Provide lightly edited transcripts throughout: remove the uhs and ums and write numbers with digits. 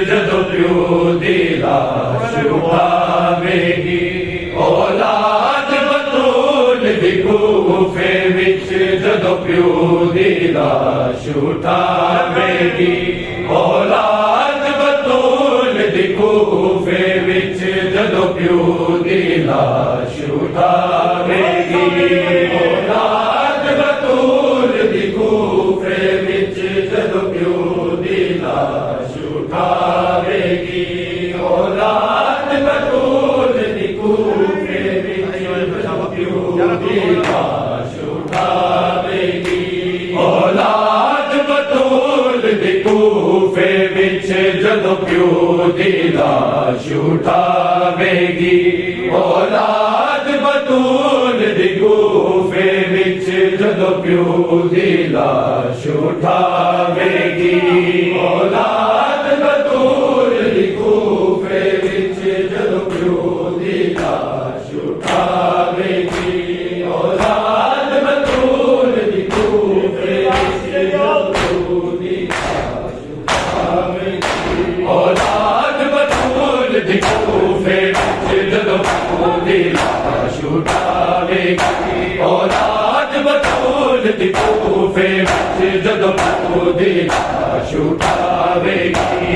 जदों प्यो दी लाश उठावेगी औलाद बतूल दी कूफे विच जदों प्यो दी लाश उठावेगी औलाद बतूल दी कूफे विच जदों प्यो दी लाश उठावेगी औलाद बतूल दी कूफे विच जदों प्यो दी लाश उठावेगी औलाद बतूल दी कूफे विच जदों प्यो दी लाश उठावेगी औलाद बतूल दी कूफे विच जदों प्यो दी लाश उठावेगी औलाद बतूल दी कूफे विच जदों प्यो दी लाश उठावेगी औलाद बतूल दी कूफे विच जदों प्यो दी लाश उठावेगी औलाद बतूल दी कूफे विच जदों प्यो दी लाश उठावेगी औलाद बतूल दी कूफे विच जदों प्यो दी लाश उठावेगी औलाद बतूल दी कूफे विच जदों प्यो दी लाश उठावेगी औलाद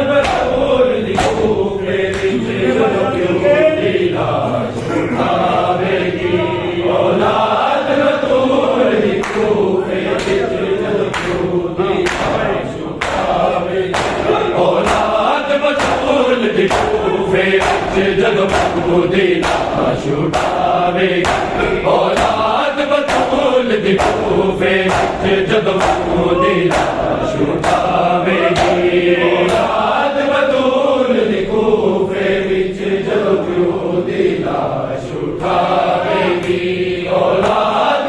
बतूल दी कूफे विच जदों प्यो दी लाश उठावेगी औलाद बतूल दी कूफे विच जदों प्यो दी लाश उठावेगी औलाद बतूल दी कूफे विच जदों प्यो दी लाश उठावेगी औलाद बतूल दी कूफे विच जदों प्यो दी लाश उठावेगी औलाद बतूल दी कूफे विच जदों प्यो दी लाश उठावेगी औलाद बतूल दी कूफे विच जदों प्यो दी लाश उठावेगी औलाद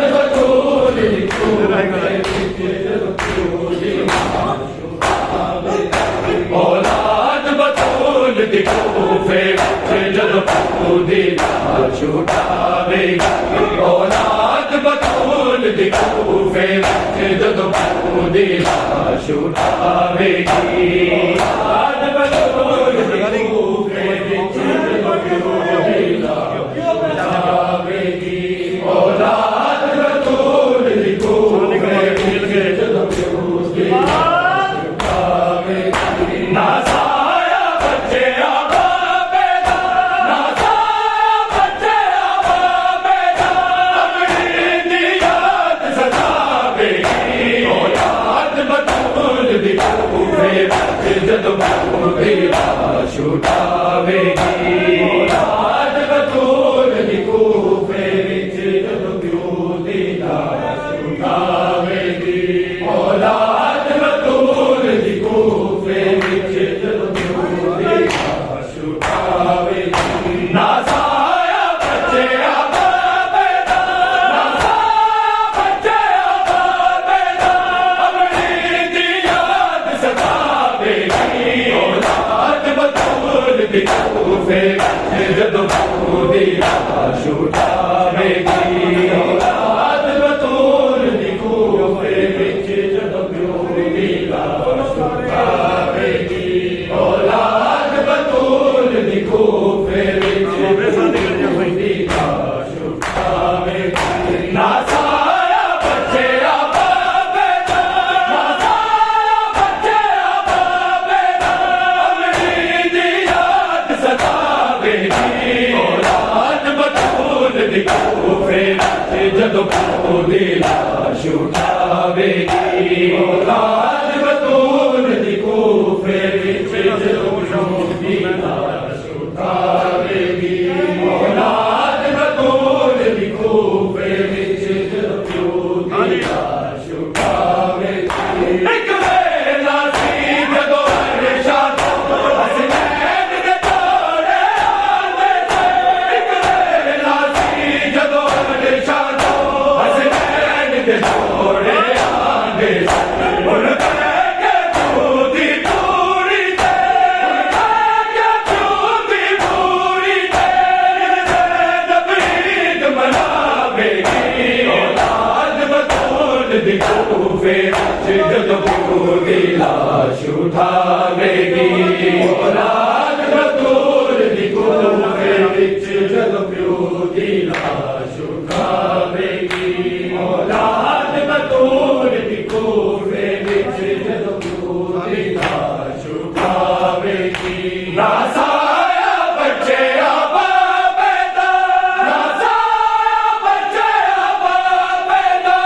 बतूल दी कूफे विच जदों प्यो दी लाश उठावेगी औलाद बतूल दी कूफे विच जदों प्यो दी लाश उठावेगी औलाद बतूल दी कूफे विच जदों प्यो दी लाश उठावेगी औलाद बतूल दी कूफे विच जदों प्यो दी लाश उठावेगी ना साया बच्चे आवा बेदा ना साया बच्चे आवा बेदा अपनी दी याद सतावेगी औलाद बतूल दी कूफे विच जदों प्यो दी लाश उठावेगी औलाद बतूल दी कूफे विच जदों प्यो दी लाश उठावेगी औलाद बतूल दी कूफे विच जदों प्यो दी लाश उठावेगी ना साया बच्चे आवा बेदा ना साया बच्चे आवा बेदा अपनी दी याद सतावेगी औलाद बतूल दी कूफे विच जदों प्यो दी लाश उठावेगी औलाद बतूल दी कूफे विच जदों प्यो दी लाश उठावेगी औलाद बतूल दी कूफे विच जदों प्यो दी लाश उठावेगी ना साया बच्चे आवा बेदा ना साया बच्चे आवा बेदा अपनी दी याद सतावेगी औलाद बतूल दी कूफे विच जदों प्यो दी लाश उठावेगी औलाद बतूल दी कूफे विच जदों प्यो दी लाश उठावेगी औलाद बतूल दी कूफे विच जदों प्यो दी लाश उठावेगी एक वेला सी जदों अरशा हसनैन दे जोड़े आंदे से एक वेला सी जदों अरशा हसनैन दे जोड़े आंदे से ਕੂਫੇ ਵਿੱਚ ਜਦੋਂ ਪਿਓ ਦੀ ਲਾਸ਼ ਉਠਾਵੇਗੀ ਔਲਾਦ ਬਤੂਲ ਦੀ ਕੂਫੇ ਵਿੱਚ ਜਦੋਂ ਪਿਓ ਦੀ ਲਾਸ਼ ਉਠਾਵੇਗੀ ਔਲਾਦ ਬਤੂਲ ਦੀ ਕੂਫੇ ਵਿੱਚ ਜਦੋਂ ਪਿਓ ਦੀ ਲਾਸ਼ ਉਠਾਵੇਗੀ ਨਾ ਸਾਇਆ ਬੱਚਿਆ ਬਾਬੇ ਦਾ ਨਾ ਸਾਇਆ ਬੱਚਿਆ ਬਾਬੇ ਦਾ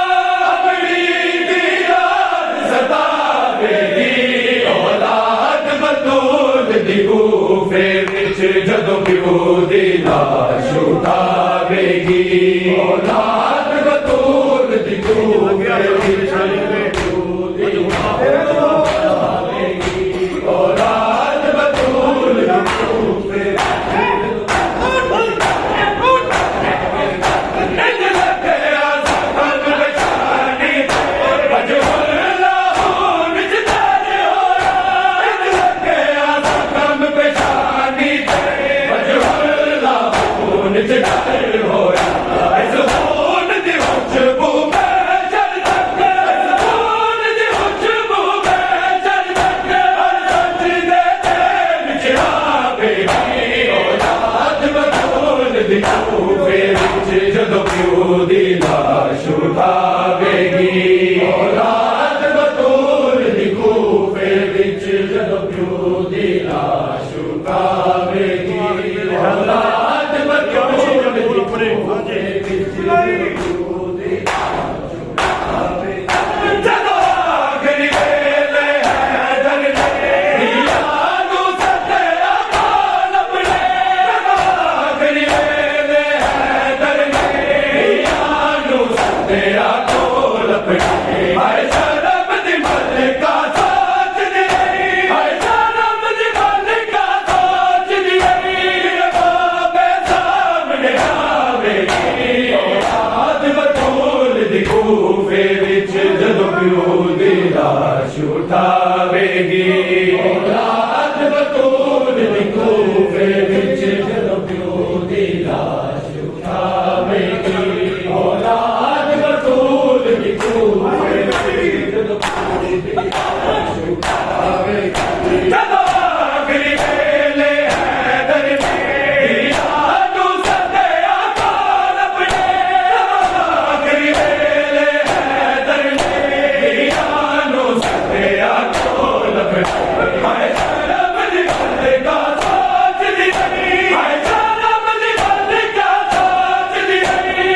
ਆਪਣੀ ਦੀ ਯਾਦ ਸਤਾਵੇਗੀ ਔਲਾਦ ਬਤੂਲ ਦੀ ਕੂਫੇ ਵਿੱਚ ਜਦੋਂ ਪਿਓ ਦੀ ਲਾਸ਼ ਉਠਾਵੇਗੀ ਔਲਾਦ ਬਤੂਲ ਦੀ ਕੂਫੇ ਵਿੱਚ ਜਦੋਂ ਪਿਓ ਦੀ ਲਾਸ਼ ਉਠਾਵੇਗੀ ਔਲਾਦ ਬਤੂਲ ਦੀ ਕੂਫੇ ਜਦੋਂ ਪਿਓ ਦੀ ਲਾਸ਼ ਉਠਾਵੇਗੀ ਔਲਾਦ ਬਤੂਲ ਦੀ ਕੂਫੇ ਵਿੱਚ ਜਦੋਂ ਪਿਓ ਦੀ ਲਾਸ਼ ਉਠਾਵੇਗੀ ਔਲਾਦ ਬਤੂਲ ਦੀ ਕੂਫੇ ਵਿੱਚ ਪਿਓ ਦੀ ਲਾਸ਼ ਉਠਾਵੇਗੀ ਜਦੋਂ ਆਖਰੀ ਵੇਲੇ ਹੈਦਰ ਨੇ ਹੀਰਾ ਨੂੰ ਸੱਦਿਆ ਕੋਲ ਆਪਣੇ ਜਦੋਂ ਆਖਰੀ ਵੇਲੇ ਹੈਦਰ ਨੇ ਹੀਰਾ ਨੂੰ ਸੱਦਿਆ ਕੋਲ ਆਪਣੇ ਹਾਏ ਸ਼ਰਮ ਦੀ ਮਲਕਾ ਸੋਚਦੀ ਰਹੀ ਹਾਏ ਸ਼ਰਮ ਦੀ ਮਲਕਾ ਸੋਚਦੀ ਰਹੀ ਬਾਬੇ ਸਾਹਮਣੇ ਆਵੇਗੀ ਔਲਾਦ ਬਤੂਲ ਦੀ ਕੂਫੇ ਵਿੱਚ ਜਦੋਂ ਪਿਓ ਦੀ ਲਾਸ਼ ਉਠਾਵੇਗੀ ਔਲਾਦ ਬਤੂਲ ਦੀ ਕੂਫੇ ਵਿੱਚ ਜਦੋਂ ਪਿਓ ਦੀ ਲਾਸ਼ ਉਠਾਵੇਗੀ ਔਲਾਦ ਬਤੂਲ ਦੀ ਕੂਫੇ ਵਿੱਚ ਜਦੋਂ ਪਿਓ ਦੀ ਲਾਸ਼ ਉਠਾਵੇਗੀ ਜਦੋਂ ਆਖਰੀ ਵੇਲੇ ਹੈਦਰ ਨੇ ਹੀਰਾ ਨੂੰ ਸੱਦਿਆ ਕੋਲ ਆਪਣੇ ਜਦੋਂ ਆਖਰੀ ਵੇਲੇ ਹੈਦਰ ਨੇ ਹੀਰਾ ਨੂੰ ਸੱਦਿਆ ਕੋਲ ਆਪਣੇ ਹਾਏ ਸ਼ਰਮ ਦੀ ਮਲਕਾ ਸੋਚਦੀ ਰਹੀ ਹਾਏ ਸ਼ਰਮ ਦੀ ਮਲਕਾ ਸੋਚਦੀ ਰਹੀ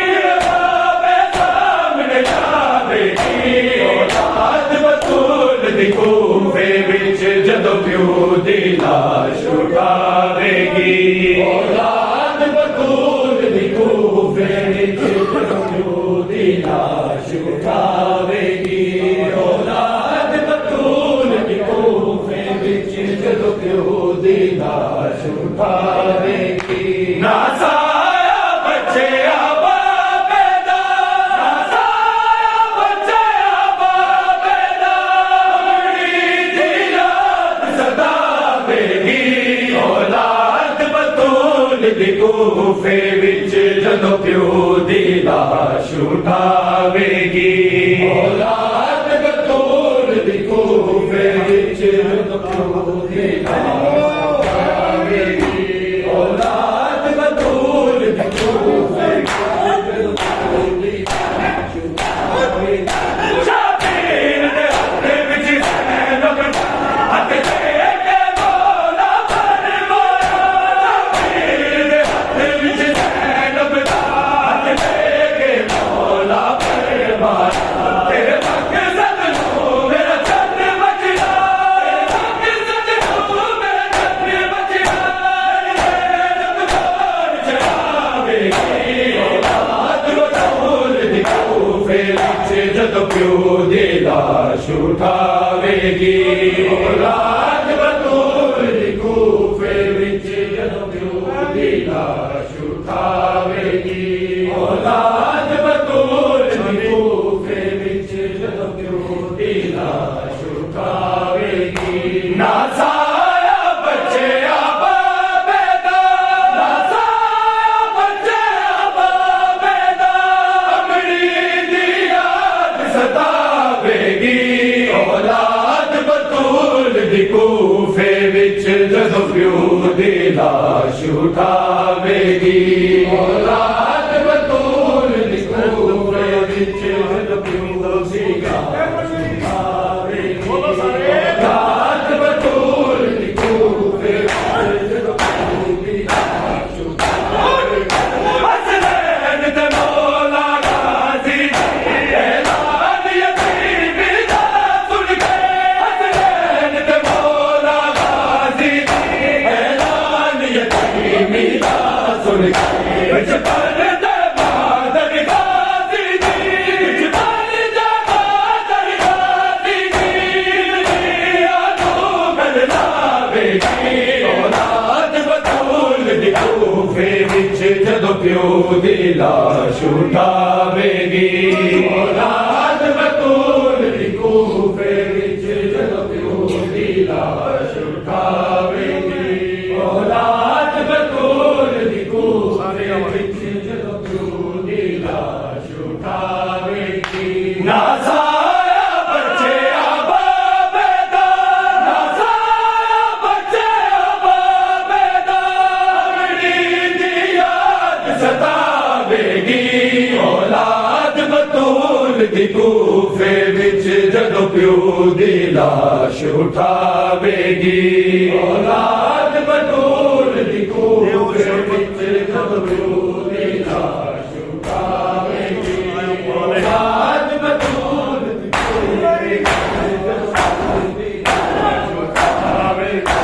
ਬਾਬੇ ਸਾਹਮਣੇ ਆਵੇਗੀ ਔਲਾਦ ਬਤੂਲ ਦੀ ਕੂਫੇ ਵਿੱਚ ਜਦੋਂ ਪਿਓ ਦੀ ਲਾਸ਼ ਉਠਾਵੇਗੀ ਔਲਾਦ ਬਤੂਲ ਦੀ ਕੂਫੇ ਵਿੱਚ ਜਦੋਂ ਪਿਓ ਦੀ ਲਾਸ਼ ਉਠਾਵੇਗੀ ਔਲਾਦ ਬਤੂਲ ਦੀ ਕੂਫੇ ਵਿੱਚ ਜਦੋਂ ਪਿਓ ਦੀ ਲਾਸ਼ ਉਠਾਵੇਗੀ ਨਾ ਸਾਇਆ ਬੱਚਿਆ ਬਾਬੇ ਦਾ ਨਾ ਸਾਇਆ ਬੱਚਿਆ ਬਾਬੇ ਦਾ ਆਪਣੀ ਦੀ ਯਾਦ ਸਤਾਵੇਗੀ ਔਲਾਦ ਬਤੂਲ ਦੀ ਕੂਫੇ ਵਿੱਚ ਜਦੋਂ ਪਿਓ ਦੀ ਲਾਸ਼ ਉਠਾਵੇਗੀ ਔਲਾਦ ਬਤੂਲ ਦੀ ਕੂਫੇ ਵਿੱਚ ਜਦੋਂ ਪਿਓ ਦੀ ਲਾਸ਼ ਉਠਾਵੇਗੀ ਔਲਾਦ ਬਤੂਲ ਦੀ ਕੂਫੇ ਵਿੱਚ ਜਦੋਂ ਪਿਓ ਦੀ ਲਾਸ਼ ਉਠਾਵੇਗੀ ਸ਼ਾਬੀਰ ਦੇ ਹੱਥ ਵਿੱਚ ਜ਼ੈਨਬ ਹੱਥ ਦੇ ਕੇ ਮੌਲਾ ਫਰਮਾਇਆ ਸ਼ਾਬੀਰ ਦੇ ਹੱਥ ਵਿੱਚ ਜ਼ੈਨਬ ਹੱਥ ਦੇ ਕੇ ਮੌਲਾ ਫਰਮਾਇਆ ਤੇਰੇ ਮਕਸਦ ਨੂੰ ਮੇਰਾ ਚੰਨ ਬਚਦਾ ਤੇਰੇ ਮਕਸਦ ਨੂੰ ਮੇਰਾ ਚੰਨ ਬਚਦਾ ਜ਼ੈਨਬ ਕੋਲ ਚੜਾਵੇਗੀ ਔਲਾਦ ਬਤੂਲ ਦੀ ਕੂਫੇ ਵਿੱਚ ਜਦੋਂ ਪਿਓ ਦੀ ਲਾਸ਼ ਉਠਾਵੇਗੀ ਔਲਾਦ ਬਤੂਲ ਦੀ ਕੂਫੇ ਵਿੱਚ ਜਦੋਂ ਪਿਓ ਦੀ ਲਾਸ਼ ਉਠਾਵੇਗੀ ਔਲਾਦ ਬਤੂਲ ਦੀ ਕੂਫੇ ਵਿੱਚ ਜਦੋਂ ਪਿਓ ਦੀ ਲਾਸ਼ ਉਠਾਵੇਗੀ ਨਾ ਸਾਇਆ ਬੱਚਿਆ ਬਾਬੇ ਦਾ ਨਾ ਸਾਇਆ ਬੱਚਿਆ ਬਾਬੇ ਦਾ ਆਪਣੀ ਦੀ ਯਾਦ ਸਤਾਵੇਗੀ छुटावेगी औलाद बतूल दी कूफे विच जदों प्यो दी लाश छुटावेगी औलाद बतूल दी कूफे विच जदों प्यो दी लाश छुटावेगी हसनैन ते मौला गाजी ऐलान यतीमी दा सुन के हसनैन ते मौला गाजी ऐलान यतीमी दा सुन के विच पर्दे बहादुर गाजी दी विच पर्दे बहादुर गाजी दी आनू गलावेगी औलाद बतूल दी कूफे विच जदों प्यो दी लाश उठावेगी औलाद बतूल दी कूफे विच जदों प्यो दी लाश उठावेगी औलाद बतूल दी कूफे विच जदों प्यो दी लाश उठावेगी ना साया बच्चे आबाबे दा ना साया बच्चे आबाबे दा अगली दी याद सतावेगी औलाद बतूल दी कूफे विच जदों प्यो दी लाश उठावेगी औलाद बतूल दी कूफे विच जदों प्यो दी लाश उठावेगी औलाद बतूल दी कूफे विच जदों प्यो दी लाश उठावेगी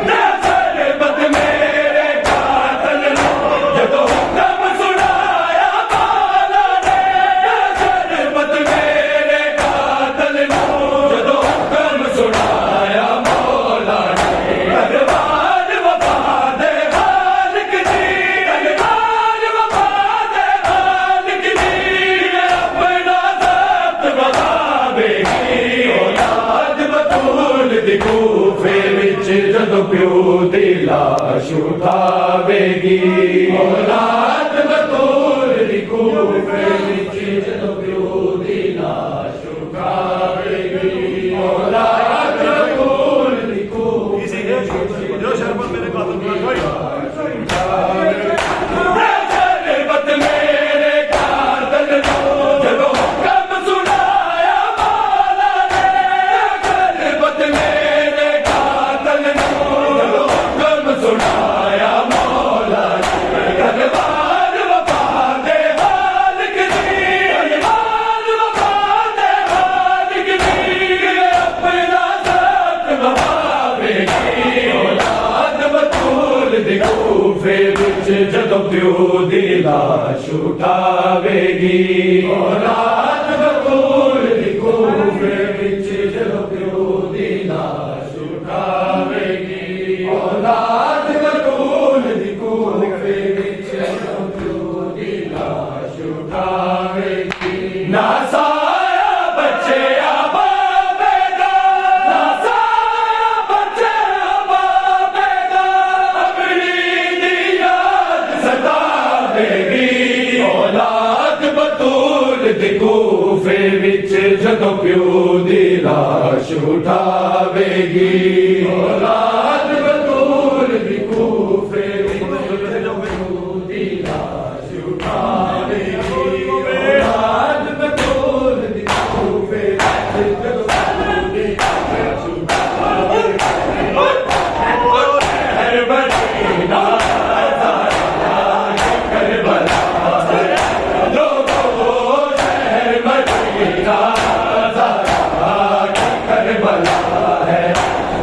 नज़र बद मेरे कातल नो जदों हुक्म सुनाया मौला ने नज़र बद मेरे कातल नो जदों हुक्म सुनाया मौला ने तलवार वफा दे मालिक दी तलवार वफा दे मालिक दी अपना ज़ब्त वफावेगी औलाद बतूल दी कूफे विच जदों प्यो दी लाश उठावेगी औलाद बतूल दी कूफे विच जदों प्यो दी लाश उठावेगी औलाद बतूल दी कूफे नज़र बद मेरे कातल नो जदों हुक्म सुनाया मौला ने नज़र बद मेरे कातल नो जदों हुक्म सुनाया मौला ने तलवार वफा दे मालिक दी तलवार वफा दे मालिक दी अपना ज़ब्त वफावेगी औलाद बतूल दी कूफे विच जदों प्यो दी लाश उठावेगी औलाद बतूल दी कूफे विच जदों प्यो दी लाश उठावेगी औलाद बतूल दी कूफे विच जदों प्यो दी लाश उठावेगी ना साया बच्चे आबाबे दा ना साया बच्चे आबाबे दा अगली दी याद सतावेगी औलाद बतूल दी कूफे विच जदों प्यो दी लाश उठावेगी औलाद बतूल दी कूफे विच जदों प्यो दी लाश उठावेगी औलाद बतूल दी कूफे विच जदों प्यो दी लाश उठावेगी शहर मदीना करबला लोगों शहर मदीना करबला है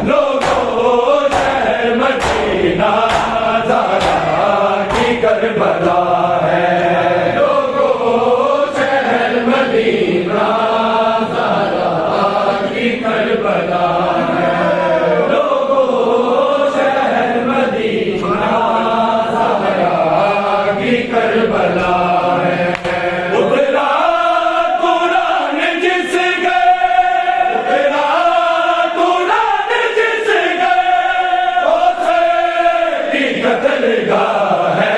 लोगों शहर मदीना की करबला है लोगों शहर मदीना की करबला है लोगों शहर मदीना की करबला है उतरा कुरान जिस गए उतरा कुरान जिस गए उसे की कत्लगाह है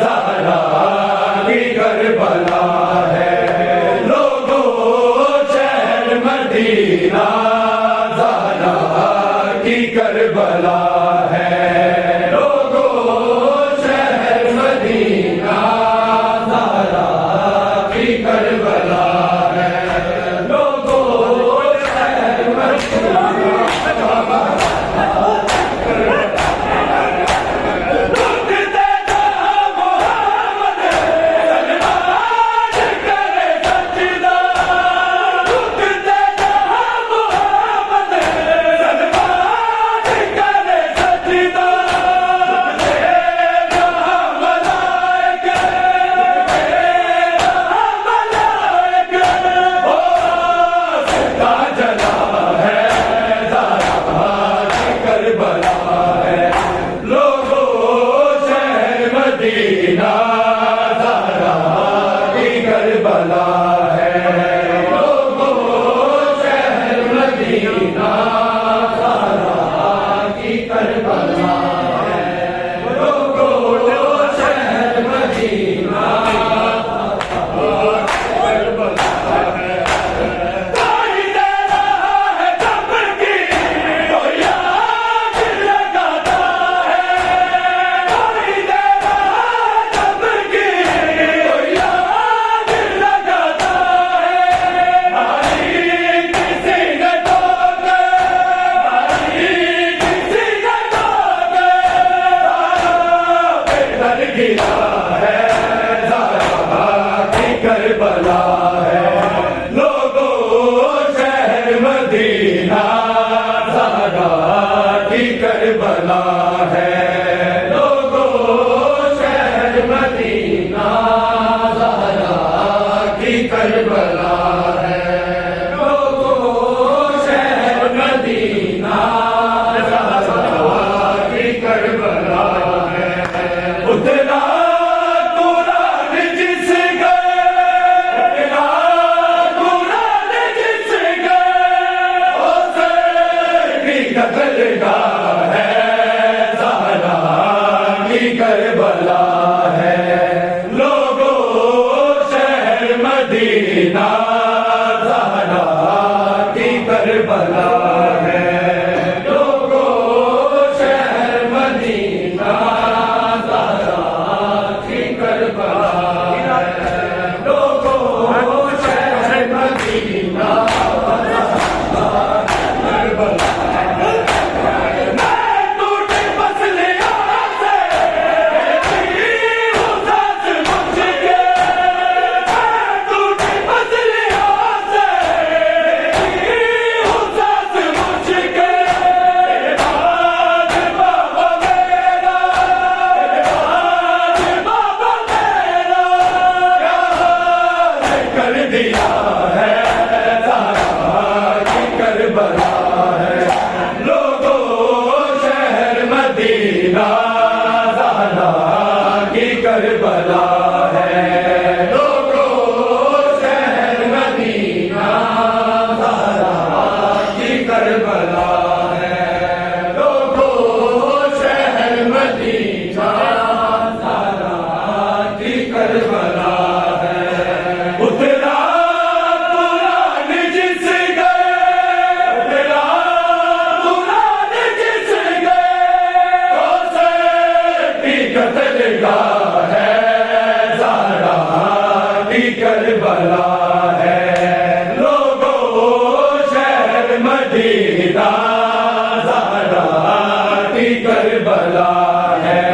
ज़हरा की करबला है लोगों शहर मदीना ज़हरा की करबला है लोगों शहर करबला है। लोगों शहर मदीना ज़हरा की करबला है। लोगों शहर मदीना ज़हरा की करबला है। लोगों शहर मदीना ज़हरा की करबला है। उतरा कुरान जिस गए, उतरा कुरान जिस गए, उसे की कत्लगाह है। ज़हरा की करबला है। लोगों शहर मदीना ज़हरा की करबला है। लोगों शहर मदीना ज़हरा की करबला है। लोगों शहर मदीना करबला है। मैं टूटे पसलियों से हूँ सांस मुझके। मैं टूटे पसलियों से हूँ सांस मुझके। आज बाबा मेरा, आज बाबा मेरा क्या हाल कर दिया है। ज़हरा की करबला है। लोगों शहर मदीना ज़हरा की करबला है। लोगों शहर मदीना ज़हरा की करबला है। लोगों शहर मदीना ज़हरा की करबला है। उतरा कुरान जिस गए, उतरा कुरान जिस गए, उसे की कत्लगाह है। ज़हरा की करबला है। लोगों शहर मदीना ज़हरा की करबला है।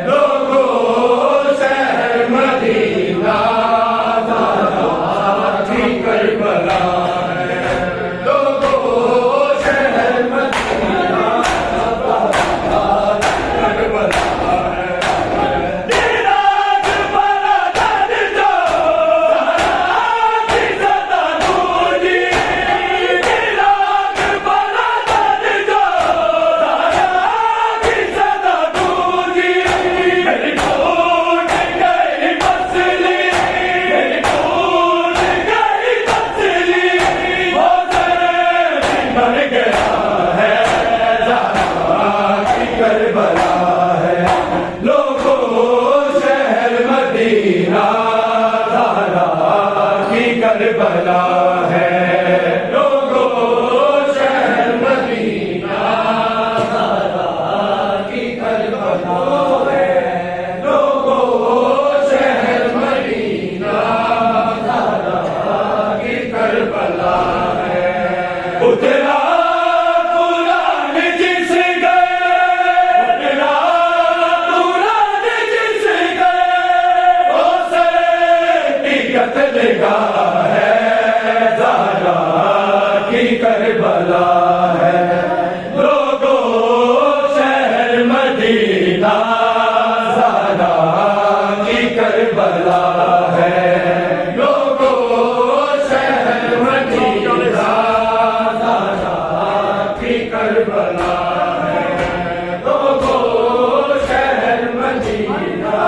लोगों शहर मदीना ज़हरा की करबला है। लोगों शहर मदीना ज़हरा की करबला है। दिराज बड़ा दर्द जो ज़हरा की सदा दूजी। दिराज बड़ा दर्द जो ज़हरा की सदा दूजी। मेरी टूट गई मसली, मेरी टूट गई मसली, वो ज़हर बन गया है। ज़हरा की करबला है। लोगों शहर मदीना ज़हरा की करबला है। लोगों शहर मदीना ज़हरा की करबला है। लोगों शहर मदीना ज़हरा की करबला है। उतरा कुरान जिस गए, उतरा कुरान जिस गए, उसे की कत्लगाह है। ज़हरा की करबला है। लोगों शहर मदीना ज़हरा की करबला है। लोगों शहर मदीना ज़हरा की करबला है। लोगों शहर मदीना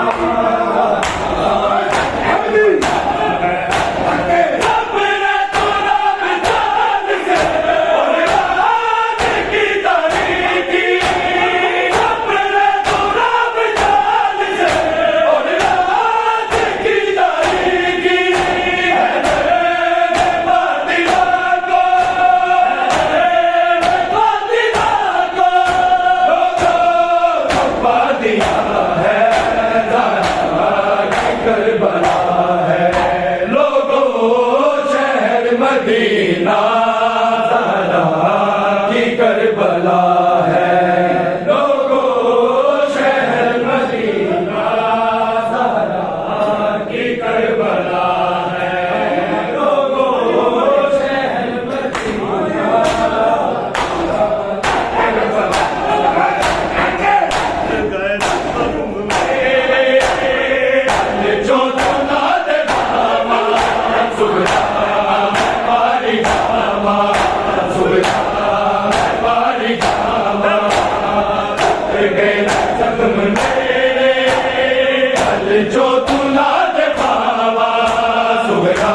अपने तो रब जान से और रात की तारीकी। अपने तो रब जान से और रात की तारीकी। जो तुला दे बाबा सुगरा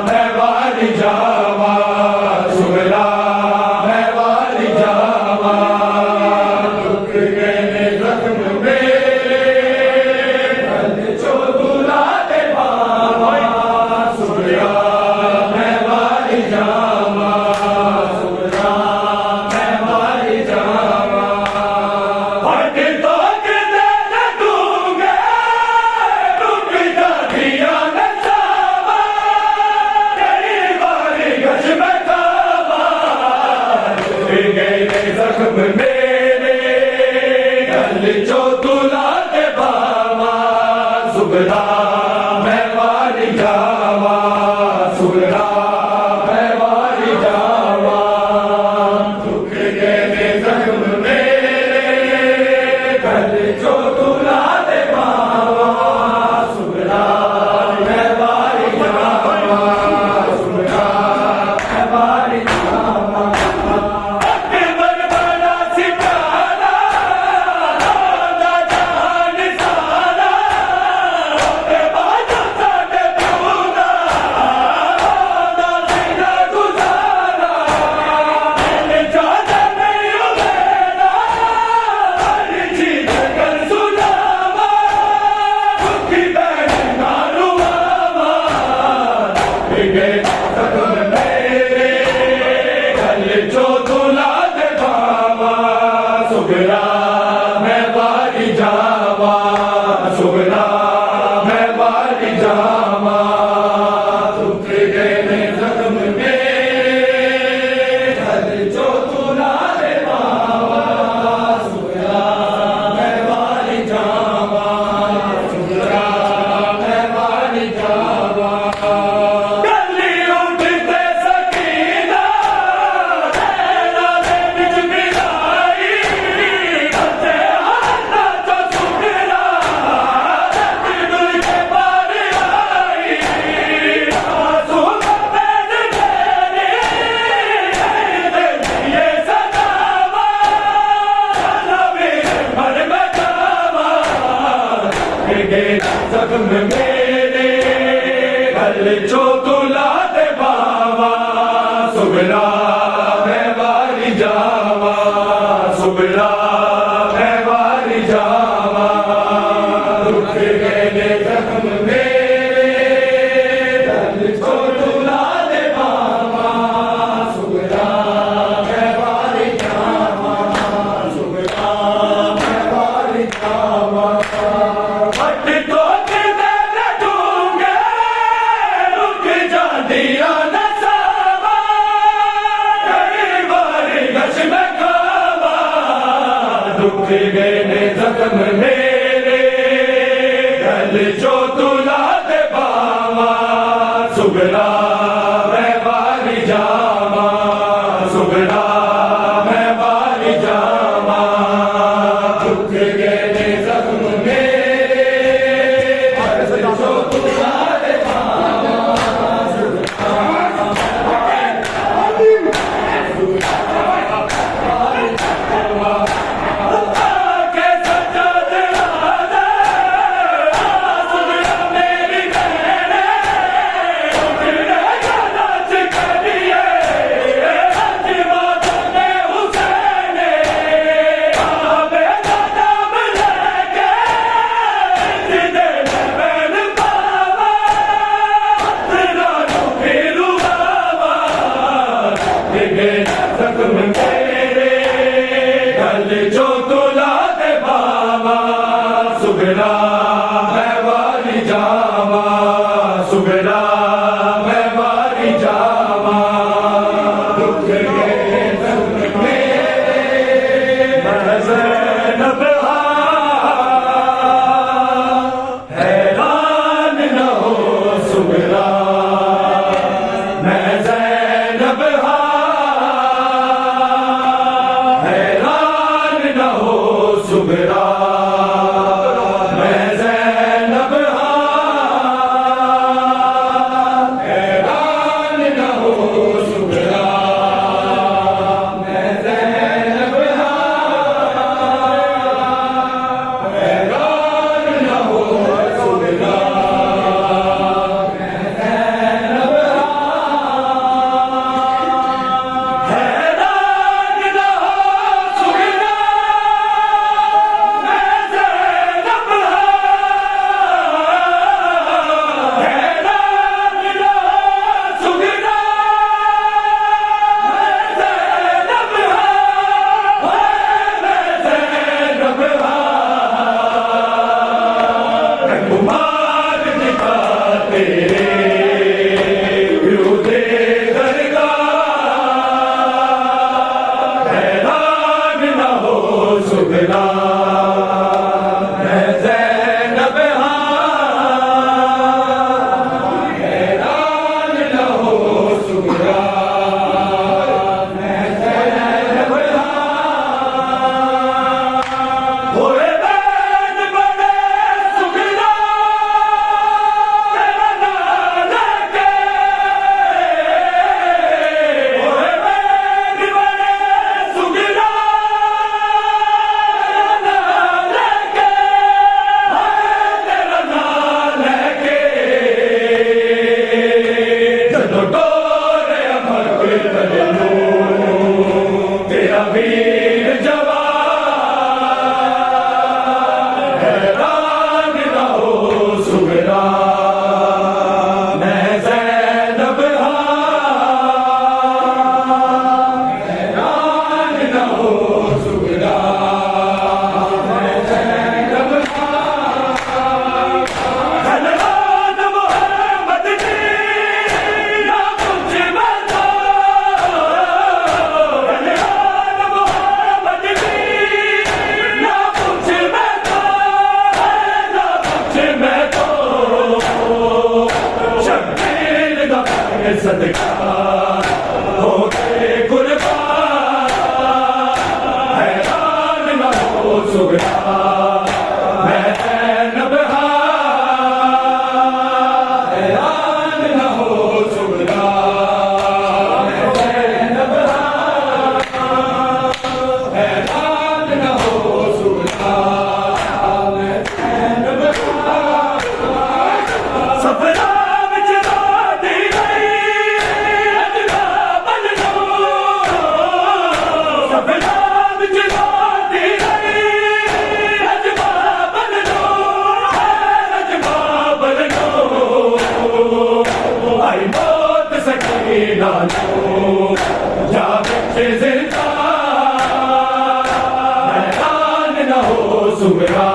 मैं वारी जावा सुगरा मैं वारी जावा दुख गए ने जख्म मेरे जो तुला दे बाबा सुगरा मैं वारी जावा सुगरा मैं वारी जावा हट तो जख्म मेरे गल जो तुला दे बाबा सुगरा मैं वारी जावा सुगरा मैं वारी जावा दुख गए जख्म मेरे गल जो तुला दे बाबा सुगरा मैं वारी जावा सुगरा मैं वारी जावा जो तुला दे बाबा सुगरा मैं वारी जावा सुगरा मैं वारी जावा दुख गए ने जख्म मेरे गल जो तुला दे बाबा सुगरा मैं वारी जावा सुगरा मैं वारी जावा जख्म मेरे गल जो तुला दे बाबा सुगरा मैं वारी जावा सुगरा मैं वारी जावा दुख गए ने जख्म मेरे गल जो तुला दे बाबा सुगरा मैं वारी जावा सुगरा मैं वारी जावा दुख गए ने जख्म मेरे गल जो तुला दे बाबा सुगरा मैं वारी जावा सुगरा मैं वारी जावा दुख गए ने जख्म मेरे गल जो तुला दे बाबा सुगरा सदका हो गए कुर्बान हैरान न हो सुगरा मैं ज़ैनब हैरान न हो सुगरा मैं ज़ैनब हैरान न हो सुगरा मैं ज़ैनब सफरा विच दादी गई अजगा बन लो सफरा विच दादी गई अजगा बन लो अजगा बन लो आई मौत सकीना लो जा बच्चे जिंदा हैरान न हो सुगरा